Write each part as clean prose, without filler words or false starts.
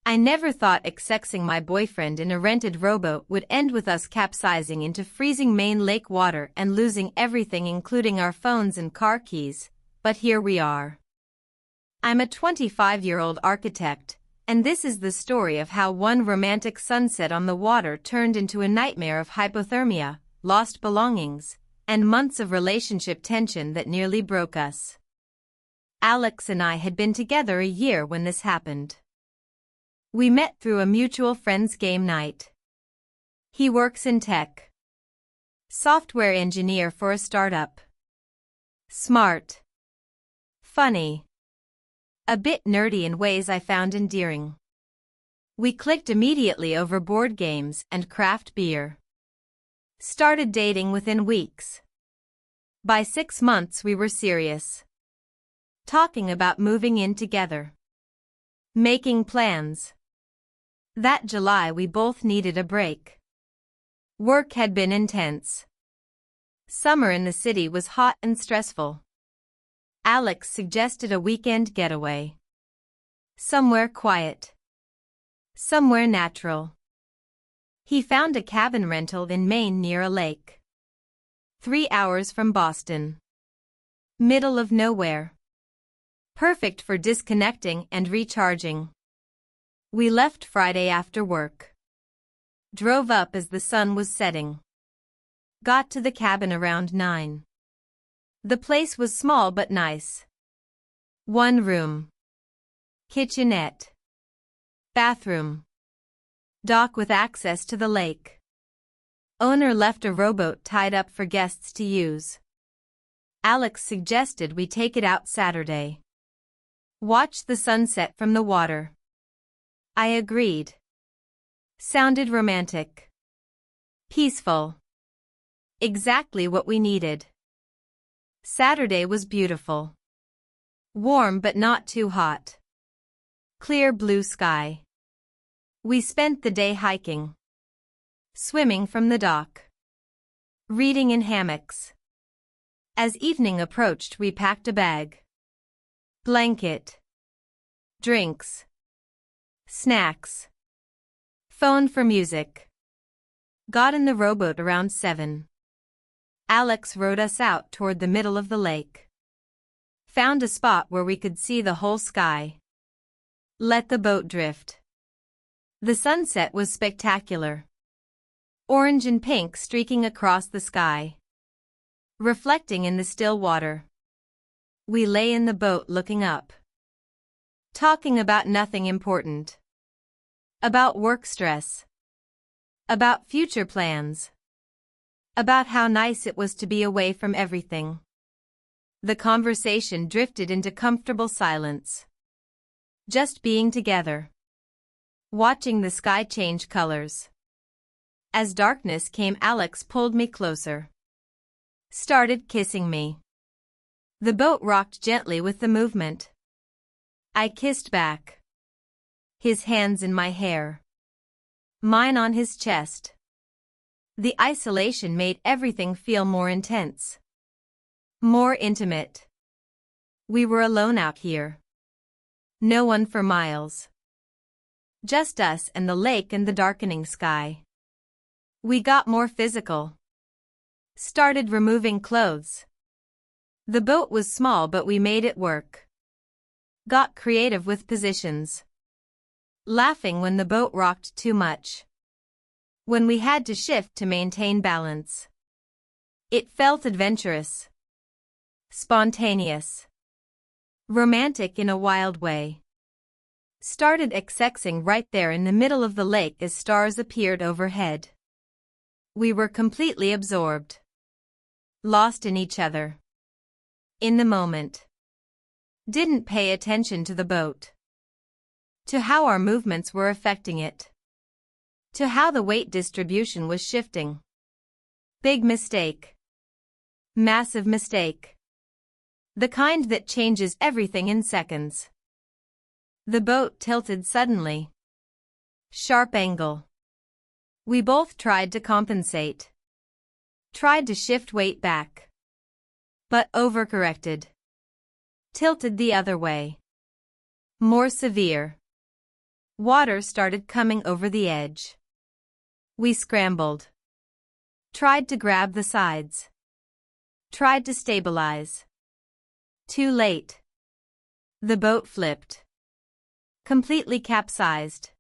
I never thought sXXing my boyfriend in a rented rowboat would end with us capsizing into freezing Maine lake water and losing everything including our phones and car keys, but here we are. I'm a 25-year-old architect, and this is the story of how one romantic sunset on the water turned into a nightmare of hypothermia, lost belongings, and months of relationship tension that nearly broke us. Alex and I had been together a year when this happened. We met through a mutual friend's game night. He works in tech. Software engineer for a startup. Smart. Funny. A bit nerdy in ways I found endearing. We clicked immediately over board games and craft beer. Started dating within weeks. By 6 months we were serious. Talking about moving in together. Making plans. That July we both needed a break. Work had been intense. Summer in the city was hot and stressful. Alex suggested a weekend getaway. Somewhere quiet. Somewhere natural. He found a cabin rental in Maine near a lake. 3 hours from Boston. Middle of nowhere. Perfect for disconnecting and recharging. We left Friday after work. Drove up as the sun was setting. Got to the cabin around 9. The place was small but nice. 1 room. Kitchenette. Bathroom. Dock with access to the lake. Owner left a rowboat tied up for guests to use. Alex suggested we take it out Saturday. Watch the sunset from the water. I agreed. Sounded romantic. Peaceful. Exactly what we needed. Saturday was beautiful. Warm but not too hot. Clear blue sky. We spent the day hiking. Swimming from the dock. Reading in hammocks. As evening approached we packed a bag. Blanket. Drinks. Snacks. Phone for music. Got in the rowboat around 7. Alex rowed us out toward the middle of the lake. Found a spot where we could see the whole sky. Let the boat drift. The sunset was spectacular. Orange and pink streaking across the sky. Reflecting in the still water. We lay in the boat looking up. Talking about nothing important. About work stress. About future plans. About how nice it was to be away from everything. The conversation drifted into comfortable silence. Just being together. Watching the sky change colors. As darkness came, Alex pulled me closer. Started kissing me. The boat rocked gently with the movement. I kissed back. His hands in my hair. Mine on his chest. The isolation made everything feel more intense. More intimate. We were alone out here. No one for miles. Just us and the lake and the darkening sky. We got more physical. Started removing clothes. The boat was small but we made it work. Got creative with positions. Laughing when the boat rocked too much. When we had to shift to maintain balance. It felt adventurous. Spontaneous. Romantic in a wild way. Started sXXing right there in the middle of the lake as stars appeared overhead. We were completely absorbed. Lost in each other. In the moment. Didn't pay attention to the boat. To how our movements were affecting it. To how the weight distribution was shifting. Big mistake. Massive mistake. The kind that changes everything in seconds. The boat tilted suddenly. Sharp angle. We both tried to compensate. Tried to shift weight back. But overcorrected. Tilted the other way. More severe. Water started coming over the edge. We scrambled. Tried to grab the sides. Tried to stabilize. Too late. The boat flipped. Completely capsized.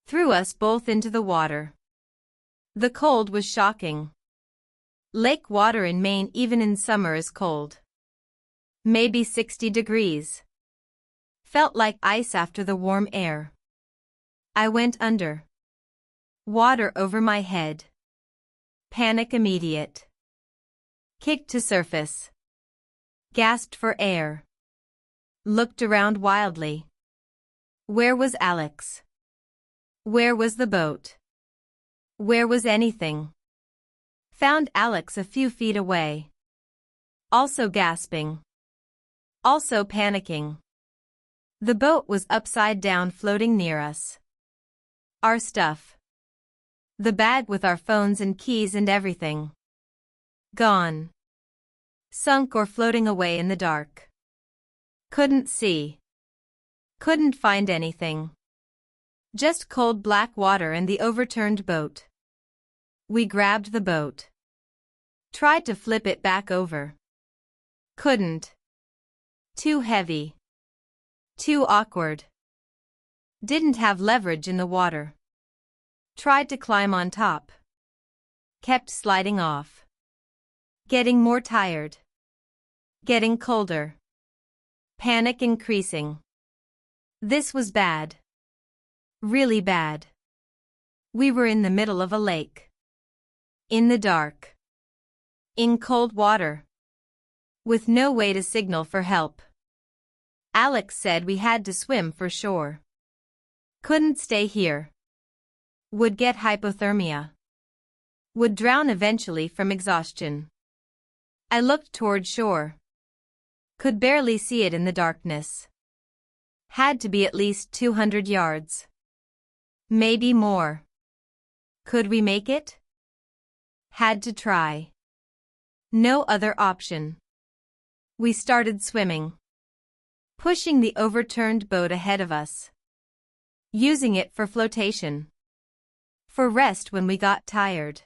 Threw us both into the water. The cold was shocking. Lake water in Maine even in summer is cold. Maybe 60 degrees. Felt like ice after the warm air. I went under. Water over my head. Panic immediate. Kicked to surface. Gasped for air. Looked around wildly. Where was Alex? Where was the boat? Where was anything? Found Alex a few feet away. Also gasping. Also panicking. The boat was upside down floating near us. Our stuff. The bag with our phones and keys and everything. Gone. Sunk or floating away in the dark. Couldn't see. Couldn't find anything. Just cold black water and the overturned boat. We grabbed the boat. Tried to flip it back over. Couldn't. Too heavy. Too awkward. Didn't have leverage in the water. Tried to climb on top. Kept sliding off. Getting more tired. Getting colder. Panic increasing. This was bad. Really bad. We were in the middle of a lake. In the dark. In cold water. With no way to signal for help. Alex said we had to swim for shore. Couldn't stay here. Would get hypothermia. Would drown eventually from exhaustion. I looked toward shore. Could barely see it in the darkness. Had to be at least 200 yards. Maybe more. Could we make it? Had to try. No other option. We started swimming. Pushing the overturned boat ahead of us. Using it for flotation. For rest when we got tired.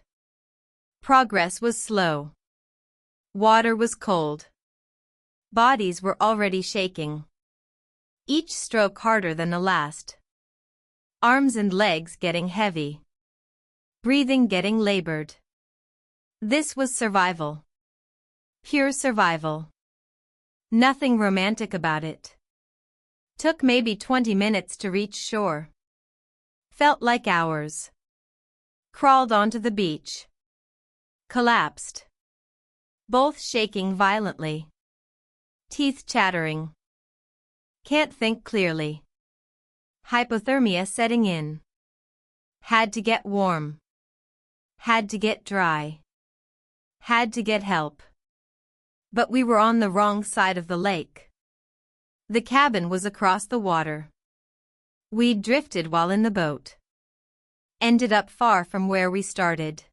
Progress was slow. Water was cold. Bodies were already shaking. Each stroke harder than the last. Arms and legs getting heavy. Breathing getting labored. This was survival. Pure survival. Nothing romantic about it. Took maybe 20 minutes to reach shore. Felt like hours. Crawled onto the beach. Collapsed. Both shaking violently. Teeth chattering. Can't think clearly. Hypothermia setting in. Had to get warm. Had to get dry. Had to get help. But we were on the wrong side of the lake. The cabin was across the water. We'd drifted while in the boat. Ended up far from where we started.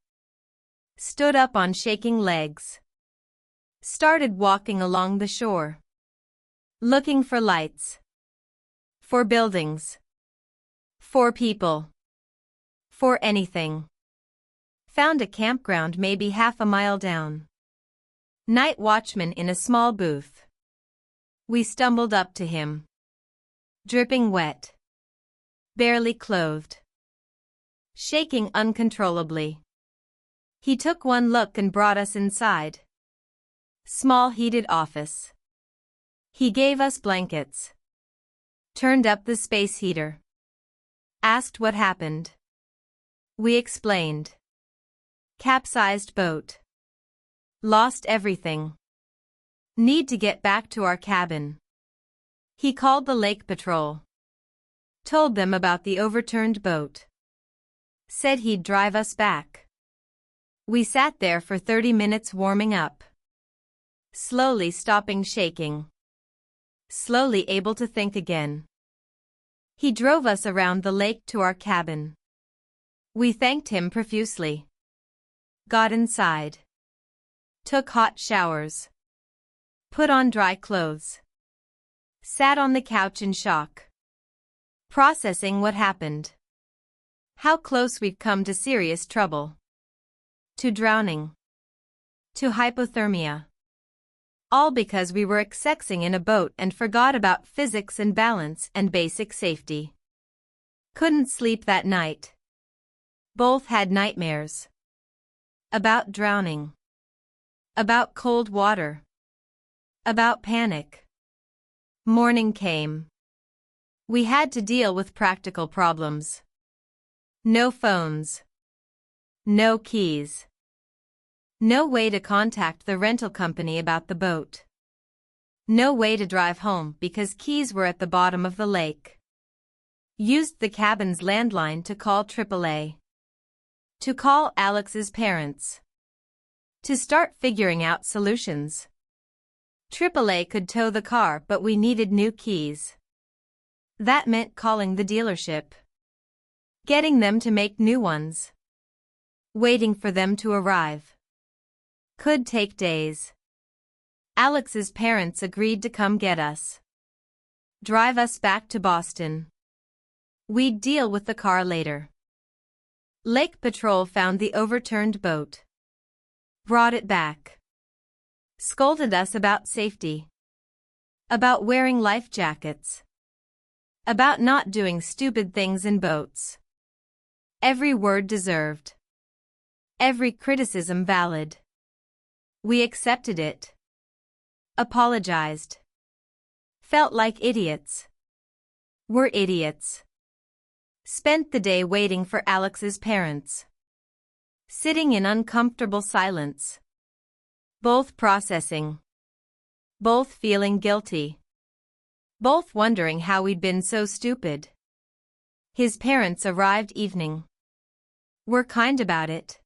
Stood up on shaking legs. Started walking along the shore. Looking for lights. For buildings. For people. For anything. Found a campground maybe half a mile down. Night watchman in a small booth. We stumbled up to him. Dripping wet. Barely clothed. Shaking uncontrollably. He took one look and brought us inside. Small heated office. He gave us blankets. Turned up the space heater. Asked what happened. We explained. Capsized boat. Lost everything. Need to get back to our cabin. He called the lake patrol. Told them about the overturned boat. Said he'd drive us back. We sat there for 30 minutes warming up. Slowly stopping shaking. Slowly able to think again. He drove us around the lake to our cabin. We thanked him profusely. Got inside. Took hot showers. Put on dry clothes. Sat on the couch in shock. Processing what happened. How close we've come to serious trouble. To drowning. To hypothermia. All because we were sXXing in a boat and forgot about physics and balance and basic safety. Couldn't sleep that night. Both had nightmares. About drowning. About cold water. About panic. Morning came. We had to deal with practical problems. No phones. No keys. No way to contact the rental company about the boat. No way to drive home because keys were at the bottom of the lake. Used the cabin's landline to call AAA. To call Alex's parents. To start figuring out solutions. AAA could tow the car, but we needed new keys. That meant calling the dealership. Getting them to make new ones. Waiting for them to arrive. Could take days. Alex's parents agreed to come get us. Drive us back to Boston. We'd deal with the car later. Lake Patrol found the overturned boat. Brought it back. Scolded us about safety. About wearing life jackets. About not doing stupid things in boats. Every word deserved. Every criticism valid. We accepted it. Apologized. Felt like idiots. We're idiots. Spent the day waiting for Alex's parents. Sitting in uncomfortable silence. Both processing. Both feeling guilty. Both wondering how we'd been so stupid. His parents arrived evening. Were kind about it.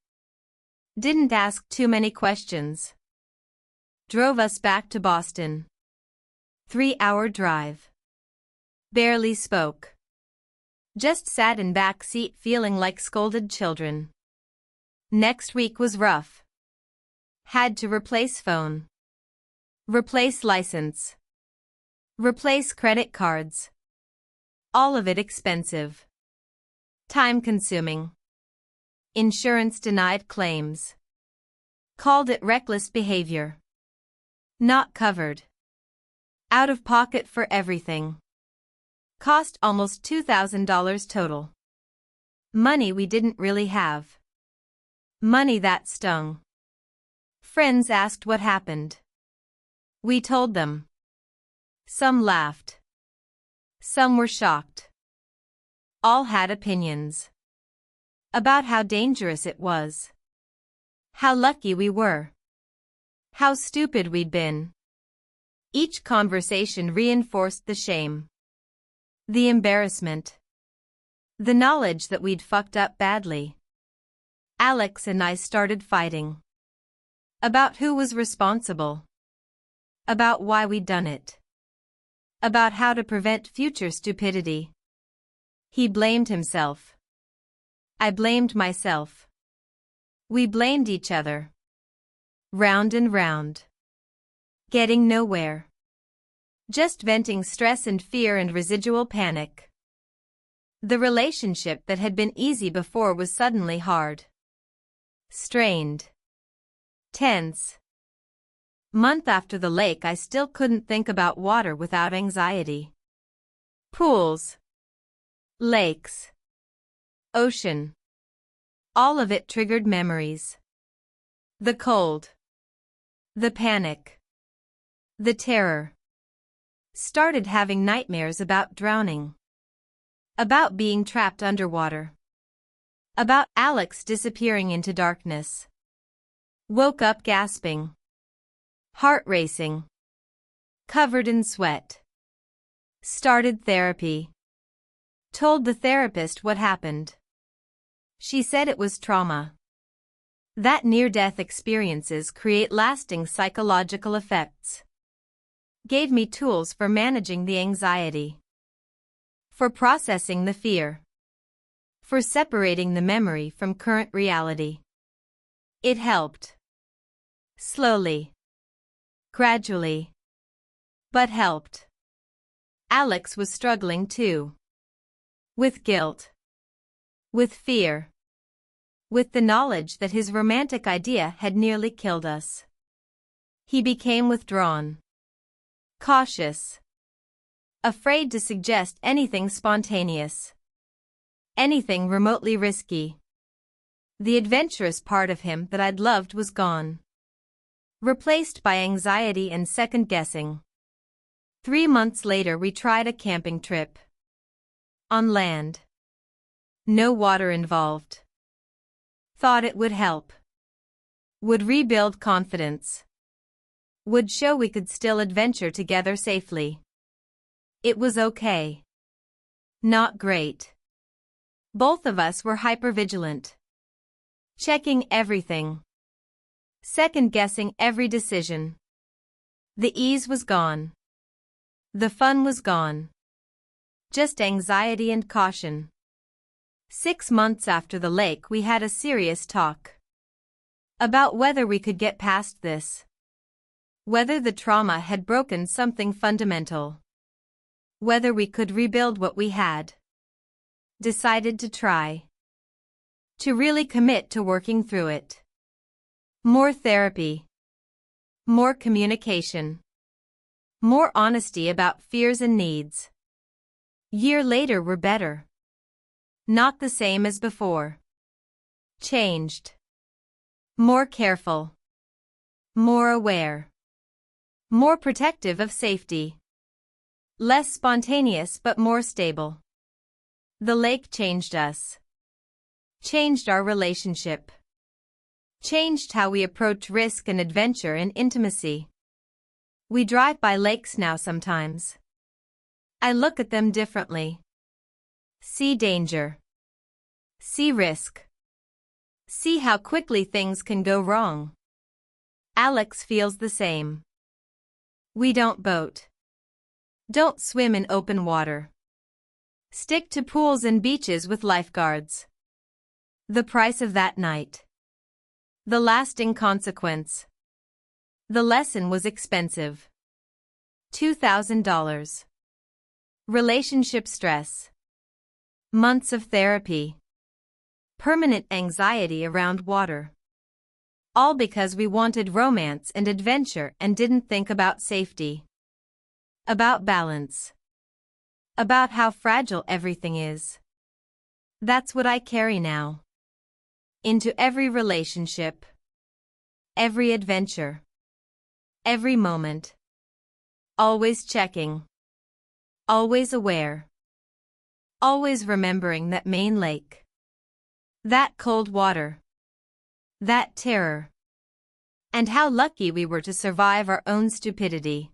Didn't ask too many questions. Drove us back to Boston. 3-hour drive. Barely spoke. Just sat in back seat feeling like scolded children. Next week was rough. Had to replace phone. Replace license. Replace credit cards. All of it expensive. Time-consuming. Insurance denied claims. Called it reckless behavior. Not covered. Out of pocket for everything. Cost almost $2,000 total. Money we didn't really have. Money that stung. Friends asked what happened. We told them. Some laughed. Some were shocked. All had opinions. About how dangerous it was. How lucky we were. How stupid we'd been. Each conversation reinforced the shame. The embarrassment. The knowledge that we'd fucked up badly. Alex and I started fighting. About who was responsible. About why we'd done it. About how to prevent future stupidity. He blamed himself. I blamed myself. We blamed each other. Round and round. Getting nowhere. Just venting stress and fear and residual panic. The relationship that had been easy before was suddenly hard. Strained. Tense. Month after the lake, I still couldn't think about water without anxiety. Pools. Lakes. Ocean. All of it triggered memories. The cold. The panic. The terror. Started having nightmares about drowning. About being trapped underwater. About Alex disappearing into darkness. Woke up gasping. Heart racing. Covered in sweat. Started therapy. Told the therapist what happened. She said it was trauma. That near-death experiences create lasting psychological effects. Gave me tools for managing the anxiety. For processing the fear. For separating the memory from current reality. It helped. Slowly. Gradually. But helped. Alex was struggling too. With guilt. With fear. With the knowledge that his romantic idea had nearly killed us. He became withdrawn. Cautious. Afraid to suggest anything spontaneous. Anything remotely risky. The adventurous part of him that I'd loved was gone. Replaced by anxiety and second-guessing. 3 months later we tried a camping trip. On land. No water involved. Thought it would help. Would rebuild confidence. Would show we could still adventure together safely. It was okay. Not great. Both of us were hypervigilant. Checking everything. Second-guessing every decision. The ease was gone. The fun was gone. Just anxiety and caution. 6 months after the lake we had a serious talk. About whether we could get past this. Whether the trauma had broken something fundamental. Whether we could rebuild what we had. Decided to try. To really commit to working through it. More therapy. More communication. More honesty about fears and needs. Year later we're better. Not the same as before. Changed. More careful. More aware. More protective of safety. Less spontaneous but more stable. The lake changed us. Changed our relationship. Changed how we approach risk and adventure and intimacy. We drive by lakes now sometimes. I look at them differently. See danger. See risk. See how quickly things can go wrong. Alex feels the same. We don't boat. Don't swim in open water. Stick to pools and beaches with lifeguards. The price of that night. The lasting consequence. The lesson was expensive. $2,000. Relationship stress. Months of therapy. Permanent anxiety around water. All because we wanted romance and adventure and didn't think about safety. About balance. About how fragile everything is. That's what I carry now. Into every relationship. Every adventure. Every moment. Always checking. Always aware. Always remembering that Main Lake. That cold water. That terror. And how lucky we were to survive our own stupidity.